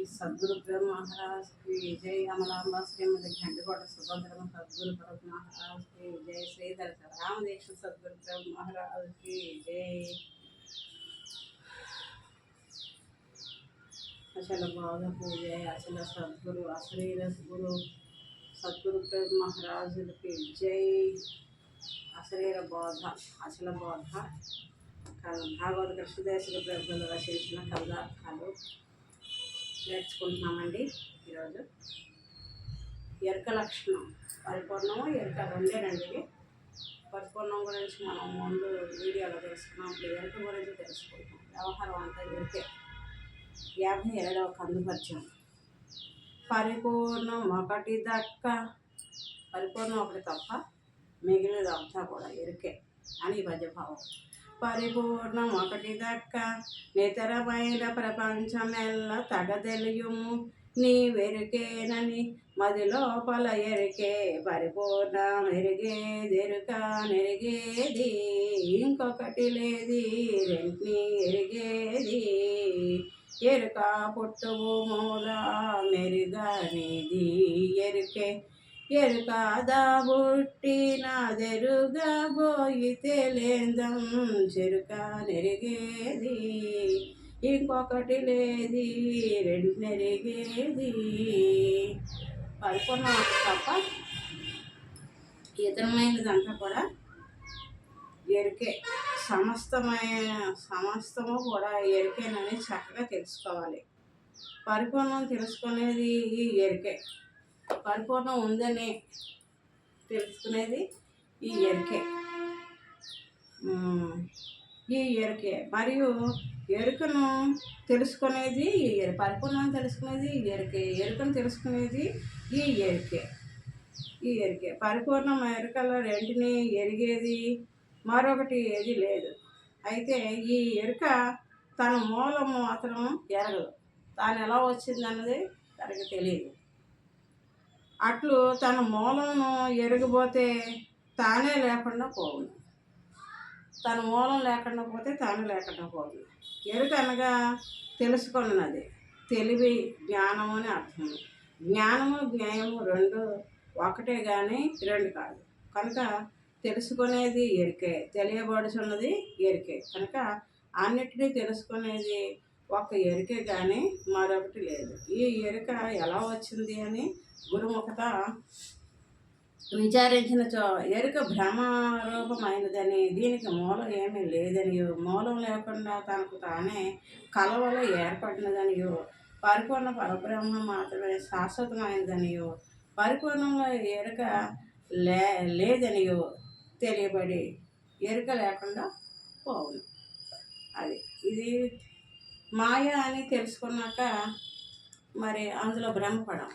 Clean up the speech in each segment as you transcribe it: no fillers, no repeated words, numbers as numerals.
सद्गुरु प्रेम महाराज की जय। अमलांबा श्रीमती घंटकोट सुभद्रम सद्गुरु प्रेम महाराज की जय। श्रीधर रामदेश सद्गुरु प्रेम महाराज की जय। अचल बोध पूजय अचल सद्गुरु अशरीर गुरु सद्गुरु प्रेम महाराज की जय। अशरीर बोध अचल बोध भागवत कृष्णदेश ప్రభువులు రచించిన కథలు నేర్చుకుంటున్నామండి. ఈరోజు ఎరుక లక్షణం పరిపూర్ణము ఎరుక రెండేనండి. పరిపూర్ణం గురించి మనం ముందు వీడియోలో తెలుసుకున్నాం. ఇప్పుడు ఎరుక గురించి తెలుసుకుంటాం. వ్యవహారం అంతా ఎరుకే. 57వ కందుపరిచయం. పరిపూర్ణం ఒకటి దక్క, పరిపూర్ణం ఒకటి తప్ప మిగిలినంతా కూడా ఎరుకే అని భజభావం. పరిపూర్ణం ఒకటి దక్క నితరమైన ప్రపంచమెల్ల తగదెలియుము నీవెరుకేనని మది లోపల ఎరికే. పరిపూర్ణం ఎరిగేదెరుక నెరిగేది ఇంకొకటి లేది రెంటిని ఎరిగేది. ఎరుక పుట్టువు మూల మెరుగనిది ఎరుకే. ఎరుక దాబుట్టినదెరుగబోయితే లేందం చెరుక నెరిగేది ఇంకొకటి లేది రెండు నెరిగేది. పరిపూర్ణ తప్ప ఇతరమైనదంతా కూడా ఎరుకే. సమస్తము కూడా ఎరుకేనని చక్కగా తెలుసుకోవాలి. పరిపూర్ణం తెలుసుకునేది ఈ ఎరుకే. పరిపూర్ణం ఉందని తెలుసుకునేది ఈ ఎరుకే. ఈ ఎరుకే మరియు ఎరుకను తెలుసుకునేది పరిపూర్ణం తెలుసుకునేది ఈ ఎరుకే. ఎరుకను తెలుసుకునేది ఈ ఎరుకే. ఈ ఎరుకే పరిపూర్ణం ఎరుకలో రెంటిని ఎరిగేది మరొకటి ఏది లేదు. అయితే ఈ ఎరుక తన మూలం మాత్రం ఎరగదు. తాను ఎలా వచ్చిందన్నది తనకి తెలియదు. అట్లు తన మూలమును ఎరగబోతే తానే లేకుండా పోవును. తన మూలం లేకుండా పోతే తాను లేకుండా పోవును. ఎరుక అనగా తెలుసుకున్నది. తెలివి జ్ఞానము అని అర్థము. జ్ఞానము జ్ఞానము రెండు ఒకటే కానీ రెండు కాదు. కనుక తెలుసుకునేది ఎరికే, తెలియబడుచున్నది ఎరికే. కనుక అన్నిటినీ తెలుసుకునేది ఒక ఎరికే కానీ మరొకటి లేదు. ఈ ఎరుక ఎలా వచ్చింది అని గురుముఖత విచారించిన ఎరుక భ్రమరూపమైనదని, దీనికి మూలం ఏమీ లేదనియో, మూలం లేకుండా తనకు తానే కలవలో ఏర్పడినదనియో, పరిపూర్ణ పరబ్రహ్మ మాత్రమే శాశ్వతమైనదనియో, పరిపూర్ణంలో ఎరుక లేదనియో తెలియబడి ఎరుక లేకుండా పోవును. ఇది మాయ అని తెలుసుకున్నాక మరి అందులో భ్రమపడం.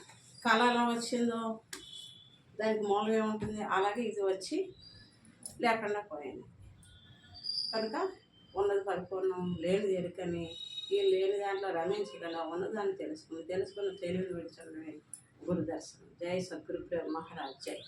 కళ ఎలా వచ్చిందో దానికి మూలం ఏముంటుంది, అలాగే ఇది వచ్చి లేకుండా పోయింది. కనుక ఉన్నది పరిపూర్ణం, లేనిది ఎరుకని, ఈ లేని దాంట్లో రమించగల ఉన్నదాన్ని తెలుసుకుని తెలుసుకున్న తెలివిని విడిచడమే గురుదర్శనం. జై సద్గురు ప్రేమ మహారాజ్ జై.